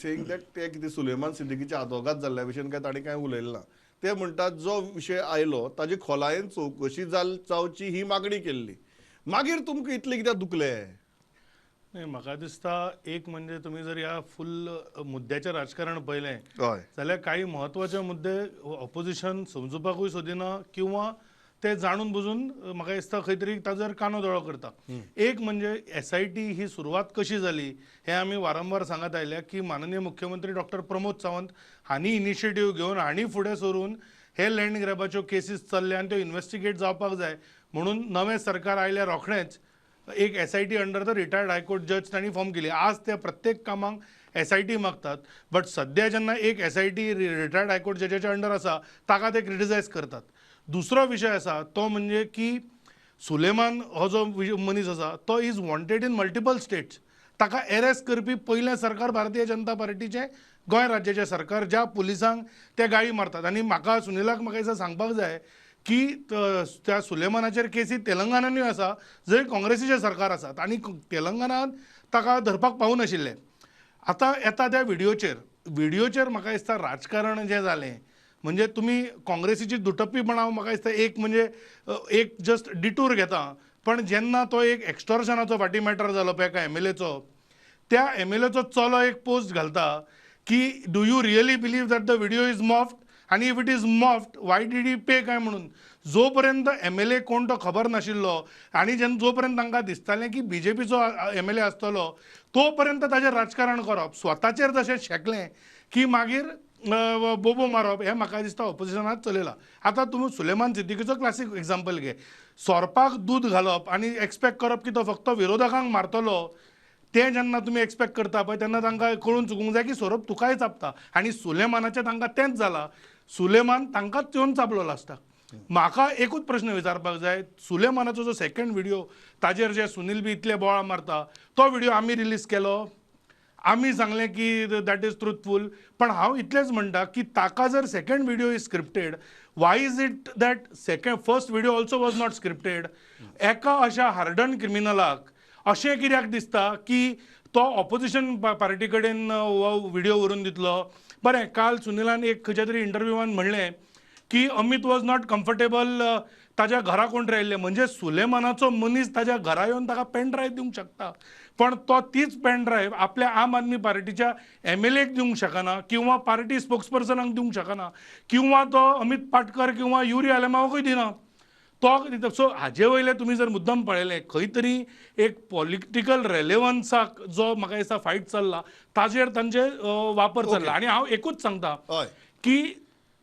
Saying that ते कितें सुलेमान सिद्दीकीच्या आदवोगाद जाल्ल्या भशेन काय ताणें काय उलयलें ना. ते म्हणटात जो विशय आयलो ताजी खोलायेन चवकशी जावची ही मागणी केल्ली. मागीर तुमकां इतलें कित्याक दुखलें? नाही, म्हाका दिसता एक म्हणजे तुम्ही जर ह्या फुल मुद्द्याचें राजकारण पळयलें हय जाल्यार काही म्हत्वाचे मुद्दे ऑपोजिशन समजुपाकूय सोदिना किंवा ते जाणून बुजून म्हाका दिसता खंय तरी ताचेर कानो दोळो करता. एक म्हणजे SIT ही सुरवात कशी जाली हें आमी वारंवार सांगत आयल्या की माननीय मुख्यमंत्री डॉक्टर प्रमोद सावंत हांणी इनिशिएटीव घेवन हांणी फुडें सरून हे लँड ग्रॅबाच्यो केसीस चल्ल्या आनी त्यो इन्व्हेस्टिगेट जावपाक जाय म्हणून नवें सरकार आयल्या रोखडेंच एक SIT under the retired high court जज तांणी फॉर्म केली. आज त्या प्रत्येक कामाक SIT मागतात, बट सद्या जेन्ना एक SIT रिटायर्ड हायकोर्ट जजाच्या अंडर आसा ताका ते क्रिटिसायज करतात. दुसरो विशय आसा तो म्हणजे की सुलेमान हो जो मनीस आसा तो is wanted in multiple states. ताका अरेस्ट करपी पयलें सरकार भारतीय जनता पार्टीचें गोंय राज्याचें सरकार, ज्या पुलिसांक ते गाळी मारतात. आनी म्हाका सुनिलाक म्हाका दिसता सांगपाक जाय की त्या सुलेमानाचेर केसी तेलंगणानूय आसा जंय काँग्रेसीचें सरकार आसात आनी तेलंगणान ताका धरपाक पावूनाशिल्लें. आतां येता त्या व्हिडिओचेर म्हाका दिसता राजकारण जें जालें म्हणजे तुमी काँग्रेसीची दुटप्पीपणां म्हाका दिसता एक म्हणजे एक जस्ट डिटूर घेता, पण जेन्ना तो एक एक्स्टॉर्शनाचो फाटी मॅटर जालो पळय एका MLAचो, त्या MLAचो चलो एक पोस्ट घालता की do you really believe that the video is morphed आणि if it is morphed why did he pay काय म्हणून. जोपर्यंत MLA कोण तो खबर नाशिल्लो आणि जोपर्यंत तांकां दिसतालें की BJPचो MLA आसतलो तोपर्यंत ताचेर राजकारण करप, स्वताचेर जशें शेकलें की मागीर बोबो मारप हें म्हाका दिसता ऑपोजिशनात चलयलां. आतां तुमी सुलेमान सिद्दीकीचो क्लासीक एग्जाम्पल घे. सोरपाक दूद घालप आनी एक्सपेक्ट करप की तो फक्त विरोधकांक मारतलो, तें जेन्ना तुमी एक्सपेक्ट करता पळय तेन्ना तांकां कळून चुकूंक जाय की सोरप तुकाय चापता. आनी सुलेमानाचें तांकां तेंच जालां. सुलेमान तांकांच येवन चापलो लास्टाक. म्हाका एकूच प्रश्न विचारपाक जाय, सुलेमानाचो जो सेकंड व्हिडिओ ताजेर जे सुनील बी इतले बोवाळ मारता तो व्हिडिओ आमी रिलीज केलो, आमी सांगलें की दॅट इज ट्रुथफूल, पण हांव इतलेंच म्हणटा की ताका जर second video is scripted, Y is it that first video also was not scripted? एका अशा हार्डन क्रिमिनलाक अशें कित्याक दिसता की तो ऑपोजिशन पार्टी कडेन हो व्हिडिओ व्हरून दितलो? बरें, काल सुनिलान एक खंयच्या तरी इंटरव्यूवान म्हणलें की अमित वॉज नॉट कम्फर्टेबल ताज्या घरा कोण रायल्ले, म्हणजे सुलेमानाचो मनीस ताज्या घरा येवन ताका पेन ड्रायव्ह दिवंक शकता, पण तो तीच पेन ड्रायव्ह आपल्या आम आदमी पार्टीच्या MLAक दिवंक शकना किंवा पार्टी स्पोक्सपर्सनाक दिवंक शकना किंवा तो अमित पाटकर किंवा युरी आलेमावूय दिना तो. सो हाजे वयले तुमी जर मुद्दम पळयलें खंय तरी एक पॉलिटिकल रेलेवन्साक जो म्हाका दिसता फायट चल्ला ताजेर तांचे वापर चल्ला. आनी हांव एकूच सांगता की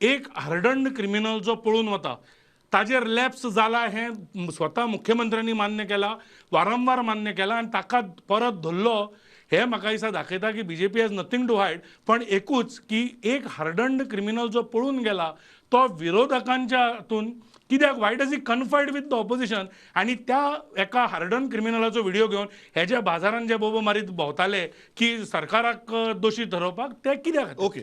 एक हार्डन्ड क्रिमिनल जो पळून वता ताजेर लॅप्स जाला हें स्वता मुख्यमंत्र्यांनी मान्य केलां, वारंवार मान्य केलां आनी ताका परत धरलो हें म्हाका दिसता दाखयता की BJP has nothing to hide. पण एकूच की एक हार्डन्ड क्रिमिनल जो पळून गेला तो विरोधकांच्या हातून कित्याक why does he confide with the opposition, आनी त्या एका हार्डन क्रिमिनलाचो व्हिडिओ घेवन हे जे बाजारान जे बोबो मारीत भोंवताले की सरकाराक दोशी ठरोवपाक ते कित्याक? ओके.